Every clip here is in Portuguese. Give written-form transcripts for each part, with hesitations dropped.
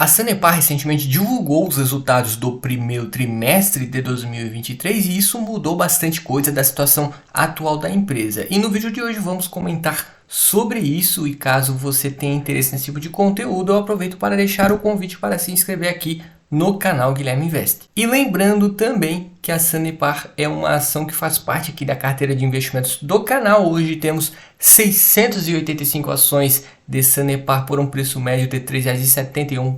A Sanepar recentemente divulgou os resultados do primeiro trimestre de 2023 e isso mudou bastante coisa da situação atual da empresa. E no vídeo de hoje vamos comentar sobre isso, e caso você tenha interesse nesse tipo de conteúdo, eu aproveito para deixar o convite para se inscrever aqui no canal Guilherme Invest. E lembrando também que a Sanepar é uma ação que faz parte aqui da carteira de investimentos do canal. Hoje temos 685 ações de Sanepar por um preço médio de R$ 3,71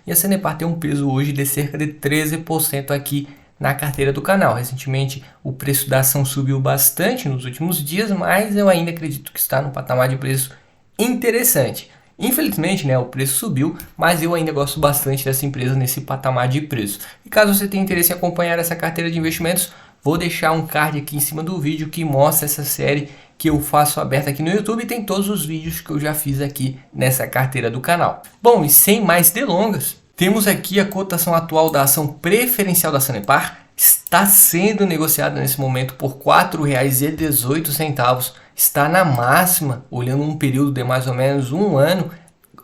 e a Sanepar tem um peso hoje de cerca de 13% aqui na carteira do canal. Recentemente o preço da ação subiu bastante nos últimos dias, mas eu ainda acredito que está num patamar de preço interessante. Infelizmente, o preço subiu, mas eu ainda gosto bastante dessa empresa nesse patamar de preço. E caso você tenha interesse em acompanhar essa carteira de investimentos, vou deixar um card aqui em cima do vídeo que mostra essa série que eu faço aberta aqui no YouTube, e tem todos os vídeos que eu já fiz aqui nessa carteira do canal. Bom, e sem mais delongas, temos aqui a cotação atual da ação preferencial da Sanepar. Está sendo negociada nesse momento por R$ 4,18. Está na máxima, olhando um período de mais ou menos um ano.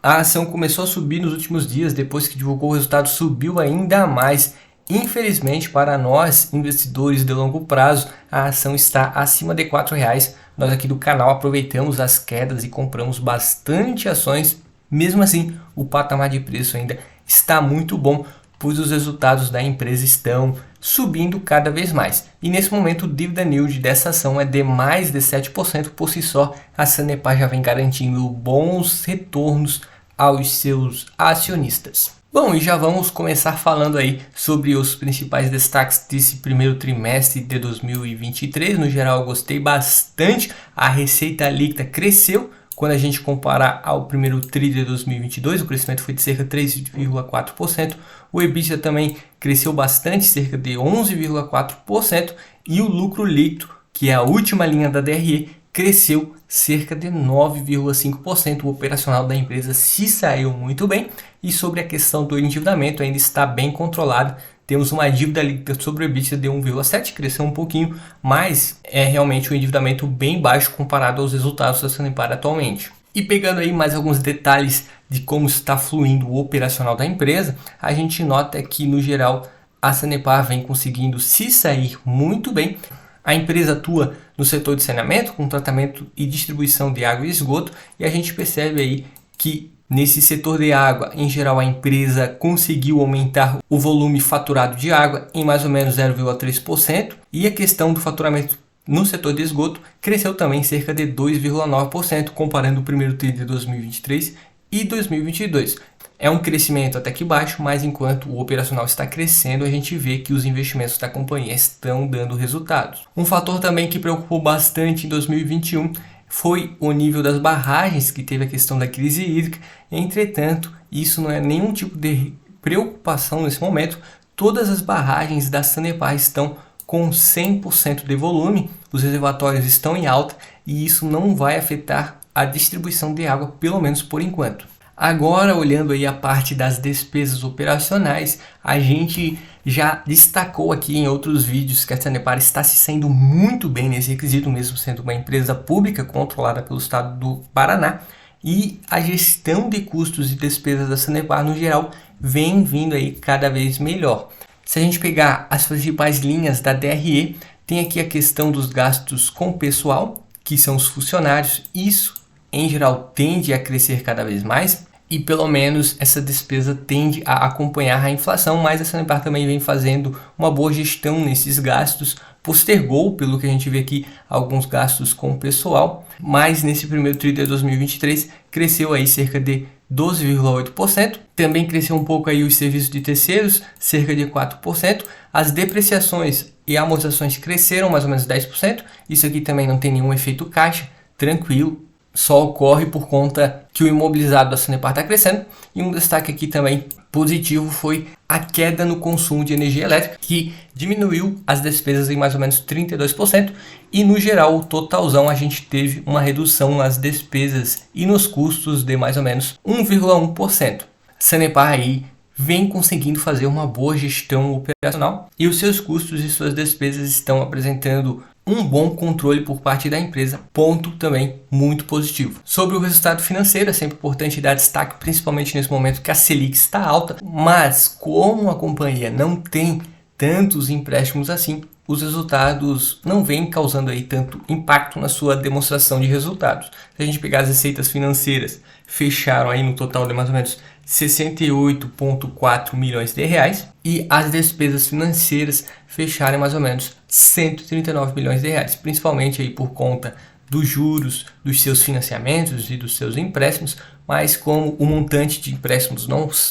A ação começou a subir nos últimos dias, depois que divulgou o resultado subiu ainda mais. Infelizmente para nós, investidores de longo prazo, a ação está acima de R$ 4,00. Nós aqui do canal aproveitamos as quedas e compramos bastante ações. Mesmo assim, o patamar de preço ainda está muito bom, pois os resultados da empresa estão subindo cada vez mais. E nesse momento o dividend yield dessa ação é de mais de 7%. Por si só, a Sanepar já vem garantindo bons retornos aos seus acionistas. Bom, e já vamos começar falando aí sobre os principais destaques desse primeiro trimestre de 2023. No geral, eu gostei bastante. A receita líquida cresceu. Quando a gente comparar ao primeiro TRI de 2022, o crescimento foi de cerca de 3,4%. O EBITDA também cresceu bastante, cerca de 11,4%. E o lucro líquido, que é a última linha da DRE, cresceu cerca de 9,5%. O operacional da empresa se saiu muito bem. E sobre a questão do endividamento, ainda está bem controlado. Temos uma dívida líquida sobre o EBITDA de 1,7, cresceu um pouquinho, mas é realmente um endividamento bem baixo comparado aos resultados da Sanepar atualmente. E pegando aí mais alguns detalhes de como está fluindo o operacional da empresa, a gente nota que no geral a Sanepar vem conseguindo se sair muito bem. A empresa atua no setor de saneamento, com tratamento e distribuição de água e esgoto, e a gente percebe aí que nesse setor de água, em geral, a empresa conseguiu aumentar o volume faturado de água em mais ou menos 0,3%, e a questão do faturamento no setor de esgoto cresceu também cerca de 2,9%, comparando o primeiro TRI de 2023 e 2022. É um crescimento até que baixo, mas enquanto o operacional está crescendo, a gente vê que os investimentos da companhia estão dando resultados. Um fator também que preocupou bastante em 2021 foi o nível das barragens, que teve a questão da crise hídrica. Entretanto, isso não é nenhum tipo de preocupação nesse momento. Todas as barragens da Sanepar estão com 100% de volume, os reservatórios estão em alta e isso não vai afetar a distribuição de água, pelo menos por enquanto. Agora, olhando aí a parte das despesas operacionais, a gente já destacou aqui em outros vídeos que a Sanepar está se saindo muito bem nesse requisito, mesmo sendo uma empresa pública controlada pelo estado do Paraná, e a gestão de custos e despesas da Sanepar no geral vem vindo aí cada vez melhor. Se a gente pegar as principais linhas da DRE, tem aqui a questão dos gastos com pessoal, que são os funcionários. Isso em geral tende a crescer cada vez mais e pelo menos essa despesa tende a acompanhar a inflação, mas a Sanepar também vem fazendo uma boa gestão nesses gastos, postergou, pelo que a gente vê aqui, alguns gastos com o pessoal, mas nesse primeiro TRI de 2023 cresceu aí cerca de 12,8%, também cresceu um pouco aí os serviços de terceiros, cerca de 4%, as depreciações e amortizações cresceram mais ou menos 10%, isso aqui também não tem nenhum efeito caixa, tranquilo, só ocorre por conta que o imobilizado da Sanepar está crescendo. E um destaque aqui também positivo foi a queda no consumo de energia elétrica, que diminuiu as despesas em mais ou menos 32%, e no geral, o totalzão, a gente teve uma redução nas despesas e nos custos de mais ou menos 1,1%. Sanepar aí vem conseguindo fazer uma boa gestão operacional e os seus custos e suas despesas estão apresentando um bom controle por parte da empresa, ponto também muito positivo. Sobre o resultado financeiro, é sempre importante dar destaque, principalmente nesse momento que a Selic está alta, mas como a companhia não tem tantos empréstimos assim, os resultados não vêm causando aí tanto impacto na sua demonstração de resultados. Se a gente pegar as receitas financeiras, fecharam aí no total de mais ou menos 68,4 milhões de reais e as despesas financeiras fecharam mais ou menos 139 milhões de reais, principalmente aí por conta dos juros dos seus financiamentos e dos seus empréstimos, mas como o montante de empréstimos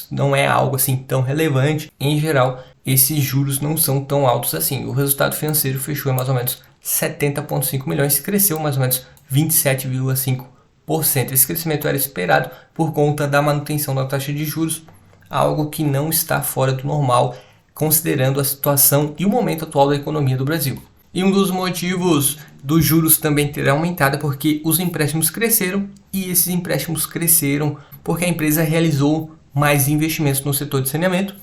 não é algo assim tão relevante, em geral, esses juros não são tão altos assim. O resultado financeiro fechou em mais ou menos 70,5 milhões, cresceu mais ou menos 27,5%. Esse crescimento era esperado por conta da manutenção da taxa de juros, algo que não está fora do normal, considerando a situação e o momento atual da economia do Brasil. E um dos motivos dos juros também ter aumentado é porque os empréstimos cresceram, e esses empréstimos cresceram porque a empresa realizou mais investimentos no setor de saneamento.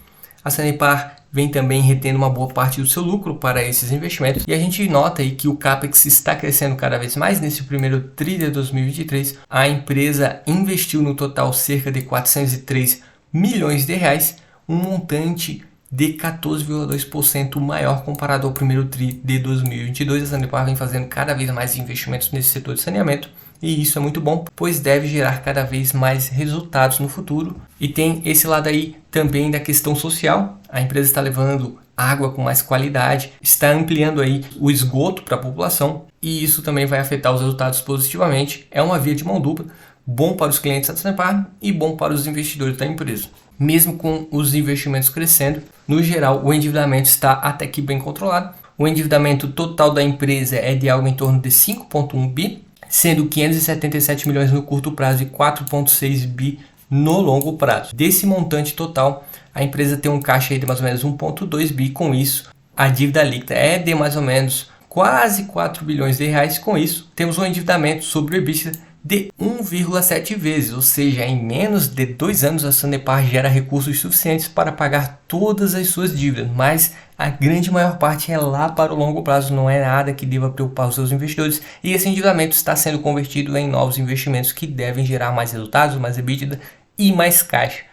A Sanepar vem também retendo uma boa parte do seu lucro para esses investimentos, e a gente nota aí que o CAPEX está crescendo cada vez mais. Nesse primeiro tri de 2023, a empresa investiu no total cerca de 403 milhões de reais, um montante de 14,2% maior comparado ao primeiro tri de 2022. A Sanepar vem fazendo cada vez mais investimentos nesse setor de saneamento, e isso é muito bom, pois deve gerar cada vez mais resultados no futuro. E tem esse lado aí também da questão social. A empresa está levando água com mais qualidade, está ampliando aí o esgoto para a população, e isso também vai afetar os resultados positivamente. É uma via de mão dupla, bom para os clientes da Sanepar e bom para os investidores da empresa. Mesmo com os investimentos crescendo, no geral o endividamento está até que bem controlado. O endividamento total da empresa é de algo em torno de 5,1 bi, sendo 577 milhões no curto prazo e 4,6 bi no longo prazo. Desse montante total, a empresa tem um caixa aí de mais ou menos 1,2 bi. Com isso, a dívida líquida é de mais ou menos quase 4 bilhões de reais. Com isso, temos um endividamento sobre o EBITDA de 1,7 vezes, ou seja, em menos de 2 anos a Sanepar gera recursos suficientes para pagar todas as suas dívidas, mas a grande maior parte é lá para o longo prazo, não é nada que deva preocupar os seus investidores, e esse endividamento está sendo convertido em novos investimentos que devem gerar mais resultados, mais EBITDA e mais caixa.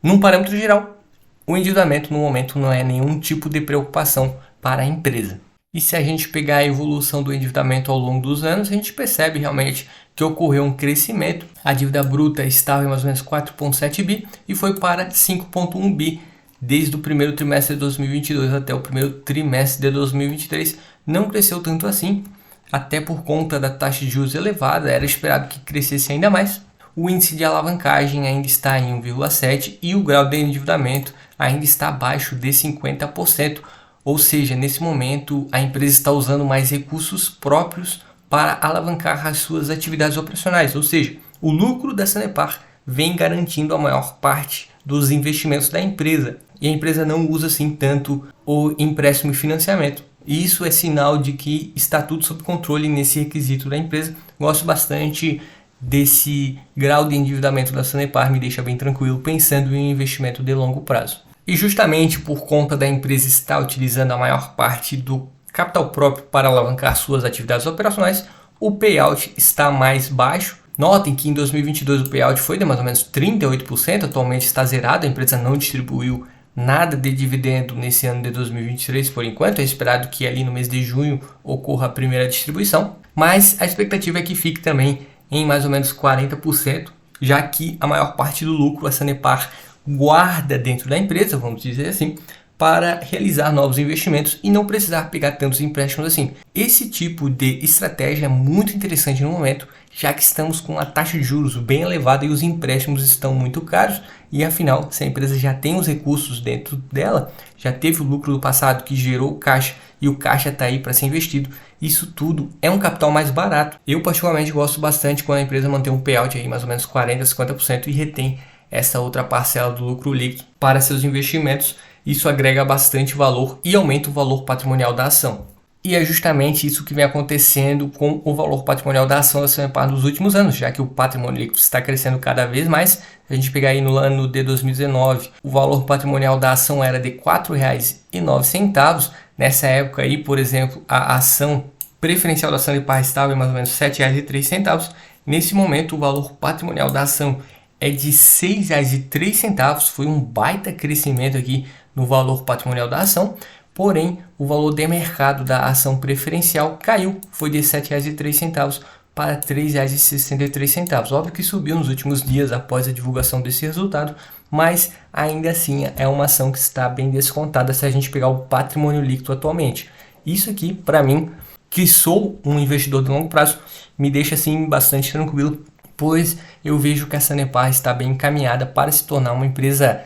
Num parâmetro geral, o endividamento no momento não é nenhum tipo de preocupação para a empresa. E se a gente pegar a evolução do endividamento ao longo dos anos, a gente percebe realmente que ocorreu um crescimento. A dívida bruta estava em mais ou menos 4,7 bi e foi para 5,1 bi desde o primeiro trimestre de 2022 até o primeiro trimestre de 2023. Não cresceu tanto assim, até por conta da taxa de juros elevada, era esperado que crescesse ainda mais. O índice de alavancagem ainda está em 1,7 e o grau de endividamento ainda está abaixo de 50%. Ou seja, nesse momento a empresa está usando mais recursos próprios para alavancar as suas atividades operacionais. Ou seja, o lucro da Sanepar vem garantindo a maior parte dos investimentos da empresa. E a empresa não usa assim tanto o empréstimo e financiamento. E isso é sinal de que está tudo sob controle nesse requisito da empresa. Gosto bastante desse grau de endividamento da Sanepar, me deixa bem tranquilo pensando em um investimento de longo prazo. E justamente por conta da empresa estar utilizando a maior parte do capital próprio para alavancar suas atividades operacionais, o payout está mais baixo. Notem que em 2022 o payout foi de mais ou menos 38%, atualmente está zerado, a empresa não distribuiu nada de dividendo nesse ano de 2023 por enquanto, é esperado que ali no mês de junho ocorra a primeira distribuição, mas a expectativa é que fique também em mais ou menos 40%, já que a maior parte do lucro a Sanepar guarda dentro da empresa, vamos dizer assim, para realizar novos investimentos e não precisar pegar tantos empréstimos assim. Esse tipo de estratégia é muito interessante no momento, já que estamos com a taxa de juros bem elevada e os empréstimos estão muito caros, e afinal, se a empresa já tem os recursos dentro dela, já teve o lucro do passado que gerou o caixa e o caixa está aí para ser investido, isso tudo é um capital mais barato. Eu particularmente gosto bastante quando a empresa mantém um payout aí mais ou menos 40% a 50% e retém essa outra parcela do lucro líquido para seus investimentos. Isso agrega bastante valor e aumenta o valor patrimonial da ação. E é justamente isso que vem acontecendo com o valor patrimonial da ação da Sanepar nos últimos anos, já que o patrimônio líquido está crescendo cada vez mais. Se a gente pegar aí no ano de 2019, o valor patrimonial da ação era de R$ 4,09. Nessa época aí, por exemplo, a ação preferencial da Sanepar estava em mais ou menos R$ 7,03. Nesse momento, o valor patrimonial da ação é de R$ 6,03. Foi um baita crescimento aqui no valor patrimonial da ação. Porém, o valor de mercado da ação preferencial caiu. Foi de R$ 7,03 para R$ 3,63. Óbvio que subiu nos últimos dias após a divulgação desse resultado, mas ainda assim é uma ação que está bem descontada se a gente pegar o patrimônio líquido atualmente. Isso aqui, para mim, que sou um investidor de longo prazo, me deixa assim bastante tranquilo, pois eu vejo que a Sanepar está bem encaminhada para se tornar uma empresa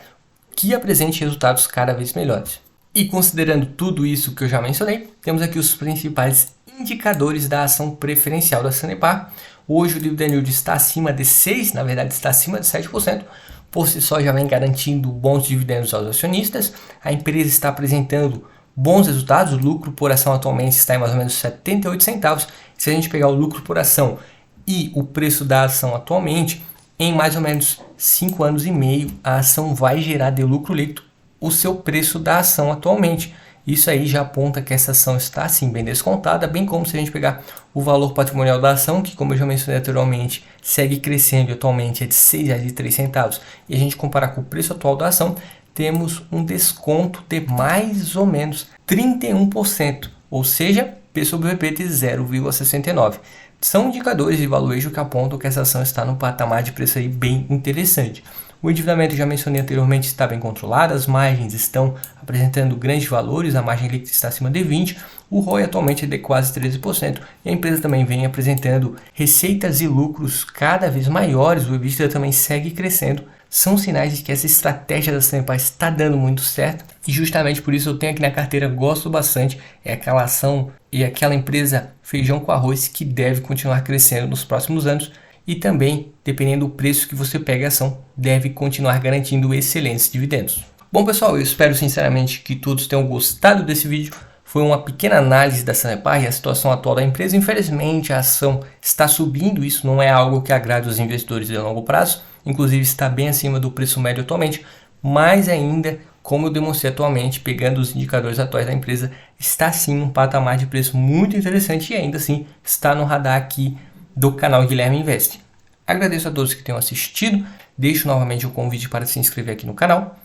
que apresente resultados cada vez melhores. E considerando tudo isso que eu já mencionei, temos aqui os principais indicadores da ação preferencial da Sanepar. Hoje o dividend yield está acima de 6%, na verdade está acima de 7%, por si só já vem garantindo bons dividendos aos acionistas. A empresa está apresentando bons resultados, o lucro por ação atualmente está em mais ou menos 78 centavos. Se a gente pegar o lucro por ação e o preço da ação atualmente, em mais ou menos 5 anos e meio, a ação vai gerar de lucro líquido o seu preço da ação atualmente. Isso aí já aponta que essa ação está assim bem descontada, bem como se a gente pegar o valor patrimonial da ação, que como eu já mencionei anteriormente, segue crescendo e atualmente é de R$ 6,03, e a gente comparar com o preço atual da ação, temos um desconto de mais ou menos 31%, ou seja, P sobre VP de 0,69. São indicadores de valuation que apontam que essa ação está num patamar de preço aí bem interessante. O endividamento, já mencionei anteriormente, está bem controlado, as margens estão apresentando grandes valores, a margem líquida está acima de 20%, o ROI atualmente é de quase 13%, e a empresa também vem apresentando receitas e lucros cada vez maiores, o EBITDA também segue crescendo. São sinais de que essa estratégia da Sanepar está dando muito certo, e justamente por isso eu tenho aqui na carteira, gosto bastante, é aquela ação e aquela empresa feijão com arroz que deve continuar crescendo nos próximos anos. E também, dependendo do preço que você pega a ação, deve continuar garantindo excelentes dividendos. Bom pessoal, eu espero sinceramente que todos tenham gostado desse vídeo. Foi uma pequena análise da Sanepar e a situação atual da empresa. Infelizmente a ação está subindo, isso não é algo que agrade os investidores de longo prazo. Inclusive está bem acima do preço médio atualmente, mas ainda, como eu demonstrei atualmente, pegando os indicadores atuais da empresa, está sim um patamar de preço muito interessante e ainda assim está no radar aqui do canal Guilherme Invest. Agradeço a todos que tenham assistido, deixo novamente o convite para se inscrever aqui no canal.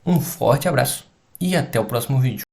Um forte abraço e até o próximo vídeo.